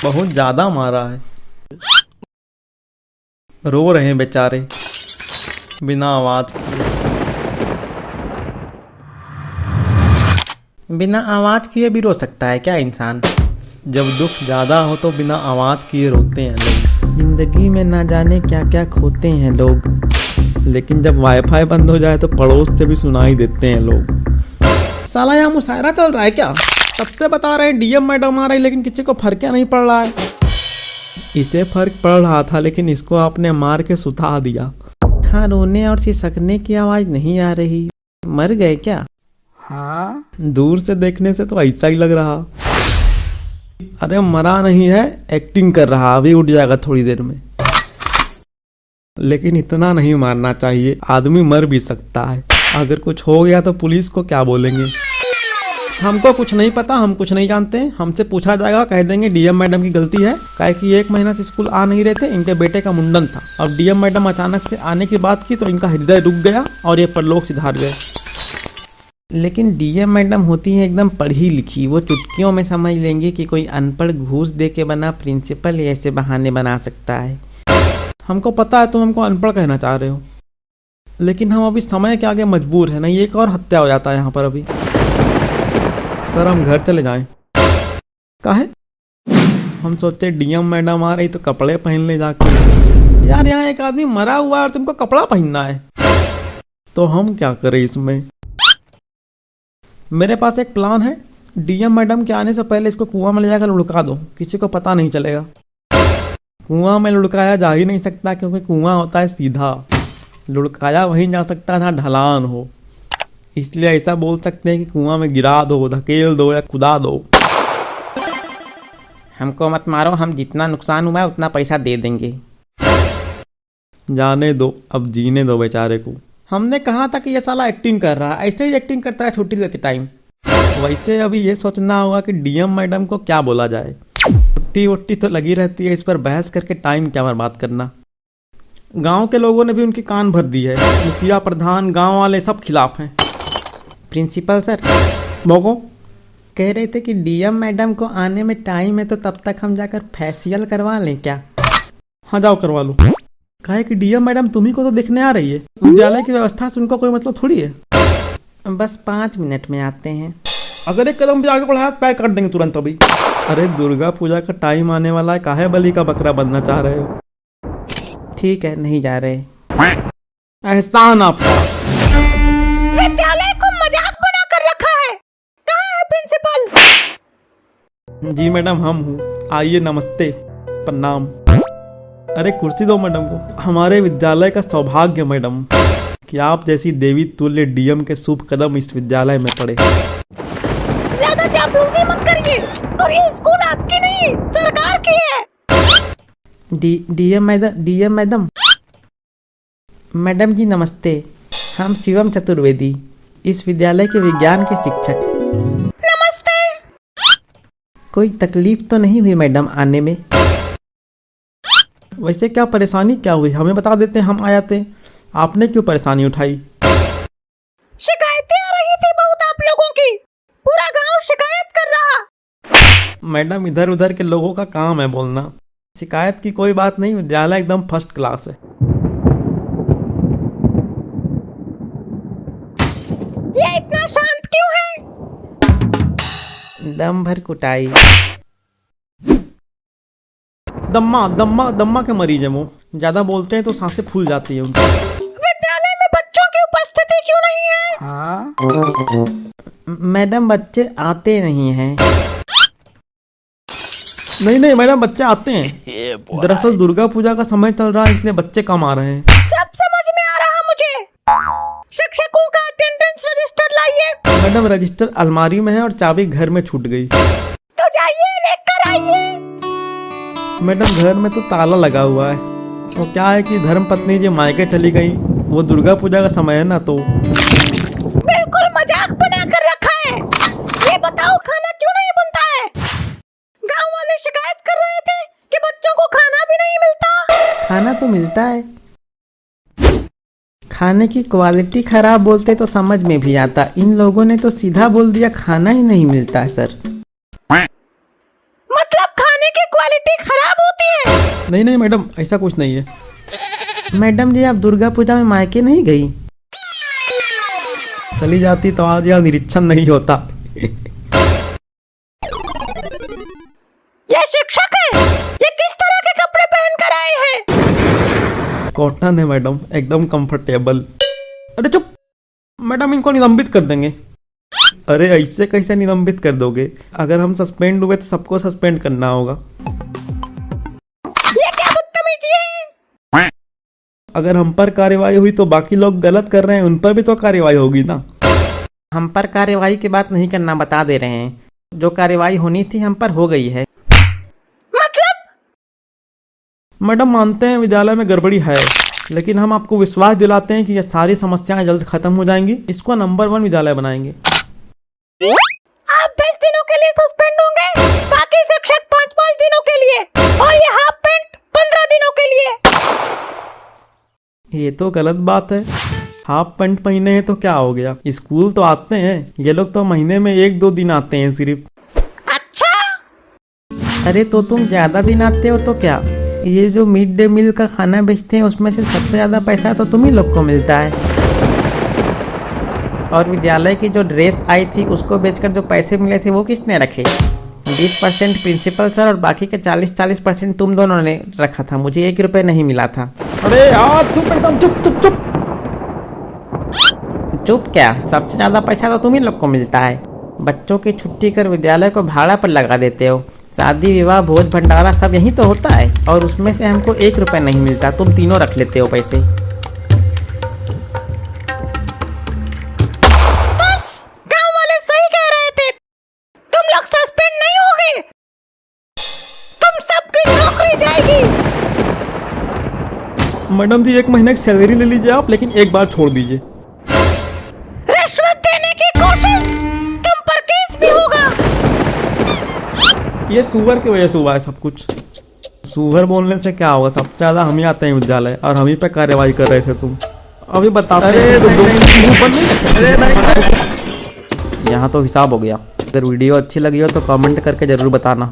बहुत ज्यादा मारा है। रो रहे हैं बेचारे बिना आवाज किए। बिना आवाज किए भी रो सकता है क्या इंसान? जब दुख ज्यादा हो तो बिना आवाज किए रोते हैं लोग। जिंदगी में ना जाने क्या क्या खोते हैं लोग, लेकिन जब वाईफाई बंद हो जाए तो पड़ोस से भी सुनाई देते हैं लोग। साला यहाँ मुशायरा चल रहा है क्या? तब से बता रहे हैं डीएम मैडम आ रही, लेकिन किसी को फर्क क्या नहीं पड़ रहा है। इसे फर्क पड़ रहा था, लेकिन इसको आपने मार के सुता दिया। हाँ, रोने और सिसकने की आवाज नहीं आ रही। मर गए क्या? हाँ, दूर से देखने से तो ऐसा ही लग रहा। अरे मरा नहीं है, एक्टिंग कर रहा, अभी उठ जाएगा थोड़ी देर में। लेकिन इतना नहीं मारना चाहिए, आदमी मर भी सकता है। अगर कुछ हो गया तो पुलिस को क्या बोलेंगे? हमको कुछ नहीं पता, हम कुछ नहीं जानते। हमसे पूछा जाएगा, कह देंगे डीएम मैडम की गलती है, काहे कि 1 महीना से स्कूल आ नहीं रहे थे, इनके बेटे का मुंडन था। अब डीएम मैडम अचानक से आने की बात की तो इनका हृदय रुक गया और ये परलोक सिधार गए। लेकिन डीएम मैडम होती है एकदम पढ़ी लिखी, वो चुटकियों में समझ लेंगे कि कोई अनपढ़ घूस दे के बना प्रिंसिपल ऐसे बहाने बना सकता है। हमको पता है तुम हमको अनपढ़ कहना चाह रहे हो, लेकिन हम अभी समय के आगे मजबूर है। नहीं एक और हत्या हो जाता है यहाँ पर अभी। सर हम घर चले जाएं। काहे? हम सोचे डीएम मैडम आ रही तो कपड़े पहन ले जाके। यार यहाँ एक आदमी मरा हुआ है और तुमको कपड़ा पहनना है, तो हम क्या करें इसमें? मेरे पास एक प्लान है। डीएम मैडम के आने से पहले इसको कुआं में ले जाकर लुढ़का दो, किसी को पता नहीं चलेगा। कुआं में लुढ़काया जा ही नहीं सकता, क्योंकि कुआं होता है सीधा। लुढ़काया वहीं जा सकता है जहाँ ढलान हो, इसलिए ऐसा बोल सकते हैं कि कुआं में गिरा दो, धकेल दो या कुदा दो। हमको मत मारो, हम जितना नुकसान हुआ है उतना पैसा दे देंगे। जाने दो, अब जीने दो बेचारे को। हमने कहा था कि ये साला एक्टिंग कर रहा है, ऐसे ही एक्टिंग करता है छुट्टी देते टाइम। वैसे अभी ये सोचना होगा कि डीएम मैडम को क्या बोला जाए। छुट्टी वुट्टी तो लगी रहती है, इस पर बहस करके टाइम क्या बर्बाद करना। गांव के लोगों ने भी उनकी कान भर दी है, मुखिया प्रधान गांव वाले सब खिलाफ हैं। प्रिंसिपल सर बोको कह रहे थे कि डीएम मैडम को आने में टाइम है, तो तब तक हम जाकर फेशियल करवा लें क्या? हाँ जाओ करवा लो। कहे कि डीएम मैडम तुम्ही को तो देखने आ रही है, विद्यालय की व्यवस्था से उनका कोई मतलब थोड़ी है। बस 5 मिनट में आते हैं। अगर एक कदम भी आगे बढ़ाया तो पैर काट देंगे तुरंत अभी। अरे दुर्गा पूजा का टाइम आने वाला है, काहे बलि का बकरा बनना चाह रहे हो? ठीक है, नहीं जा रहे। एहसान आपका। विद्यालय को मजाक बना कर रखा है। कहाँ है प्रिंसिपल? जी मैडम हम हूँ, आइए नमस्ते प्रणाम। अरे कुर्सी दो मैडम को। हमारे विद्यालय का सौभाग्य मैडम कि आप जैसी देवी तुल्य डीएम के शुभ कदम इस विद्यालय में पड़े। ज्यादा चापलूसी मत करिए, और ये स्कूल आपकी नहीं सरकार की है। डीएम मैडम मैडम जी नमस्ते। हम शिवम चतुर्वेदी, इस विद्यालय के विज्ञान के शिक्षक। नमस्ते। कोई तकलीफ तो नहीं हुई मैडम आने में? वैसे क्या परेशानी क्या हुई, हमें बता देते हम आ जाते। आपने क्यों परेशानी उठाई? शिकायतें आ रही थी बहुत आप लोगों की, पूरा गांव शिकायत कर रहा। मैडम इधर उधर के लोगों का काम है बोलना, शिकायत की कोई बात नहीं, विद्यालय एकदम फर्स्ट क्लास है। ये इतना शांत क्यों है? दम भर कुटाई। दम्मा के मरीज है वो, ज्यादा बोलते हैं तो सांसें फूल जाती है उनकी। विद्यालय में बच्चों की उपस्थिति क्यों नहीं है? हाँ? मैडम बच्चे आते नहीं हैं। नहीं मैडम बच्चे आते हैं, दरअसल दुर्गा पूजा का समय चल रहा है इसलिए बच्चे कम आ रहे हैं। सब समझ में आ रहा मुझे। शिक्षकों का अटेंडेंस रजिस्टर लाइए। मैडम रजिस्टर अलमारी में है और चाबी घर में छूट गई। तो जाइए लेकर आइए। मैडम घर में तो ताला लगा हुआ है, वो क्या है कि धर्म पत्नी जी मायके चली गई, वो दुर्गा पूजा का समय है ना, तो बिल्कुल मजाक बना कर रखा है। ये बताओ खाना क्यों नहीं बनता है? गांव वाले शिकायत कर रहे थे कि बच्चों को खाना भी नहीं मिलता। खाना तो मिलता है, खाने की क्वालिटी खराब बोलते तो समझ में भी आता। इन लोगों ने तो सीधा बोल दिया खाना ही नहीं मिलता है सर। मतलब खाने की क्वालिटी खराब होती है। नहीं नहीं मैडम, ऐसा कुछ नहीं है। मैडम जी आप दुर्गा पूजा में मायके नहीं गई? चली जाती तो आज यहाँ निरीक्षण नहीं होता। ये शिक्षक है, ये किस तरह के कपड़े पहन कर आए हैं? कॉटन है मैडम, एकदम कंफर्टेबल। अरे चुप मैडम, इनको निलंबित कर देंगे। अरे ऐसे कैसे निलंबित कर दोगे? अगर हम सस्पेंड हुए तो सबको सस्पेंड करना होगा। ये क्या बदतमीजी है? अगर हम पर कार्रवाई हुई तो बाकी लोग गलत कर रहे हैं, उन पर भी तो कार्रवाई होगी ना। हम पर कार्रवाई की बात नहीं करना बता दे रहे हैं। जो कार्रवाई होनी थी हम पर हो गई है। मतलब? मैडम मानते हैं विद्यालय में गड़बड़ी है, लेकिन हम आपको विश्वास दिलाते हैं कि ये सारी समस्याएं जल्द खत्म हो जाएंगी। इसको नंबर 1 विद्यालय बनाएंगे। आप 10 दिनों के लिए सस्पेंड होंगे, बाकी शिक्षक 5-5 दिनों के लिए, और ये हाफ पैंट 15 दिनों के लिए। ये तो गलत बात है। हाफ पैंट पहने हैं तो क्या हो गया? स्कूल तो आते हैं, ये लोग तो महीने में 1-2 दिन आते हैं सिर्फ। अच्छा, अरे तो तुम ज्यादा दिन आते हो तो क्या? ये जो मिड डे मील का खाना बेचते हैं उसमें से सबसे ज्यादा पैसा तो तुम ही लोग को मिलता है। और विद्यालय की जो ड्रेस आई थी उसको बेचकर जो पैसे मिले थे वो किसने रखे? 20% प्रिंसिपल सर और बाकी के 40% तुम दोनों ने रखा था। मुझे 1 रुपये नहीं मिला था। अरे यार चुप एकदम, चुप चुप चुप। चुप क्या? सबसे ज्यादा पैसा तो तुम ही लोग को मिलता है। बच्चों की छुट्टी कर विद्यालय को भाड़ा पर लगा देते हो। शादी विवाह भोज भंडारा सब यही तो होता है, और उसमें से हमको 1 रुपये नहीं मिलता। तुम तीनों रख लेते हो पैसे। बस गांव वाले सही कह रहे थे, तुम लोग सस्पेंड नहीं होगे, तुम सबकी नौकरी जाएगी। मैडम जी 1 महीने की सैलरी ले लीजिए आप, लेकिन एक बार छोड़ दीजिए। रिश्वत देने की कोशिश, तुम पर केस भी होगा। ये सुअर की वजह से हुआ है सब कुछ। सुअर बोलने से क्या होगा? सबसे ज्यादा हम ही आते हैं विद्यालय, और हम ही पे कार्रवाई कर रहे थे तुम। अभी बताते हैं। यहाँ तो हिसाब हो गया। अगर वीडियो अच्छी लगी हो तो कमेंट करके जरूर बताना।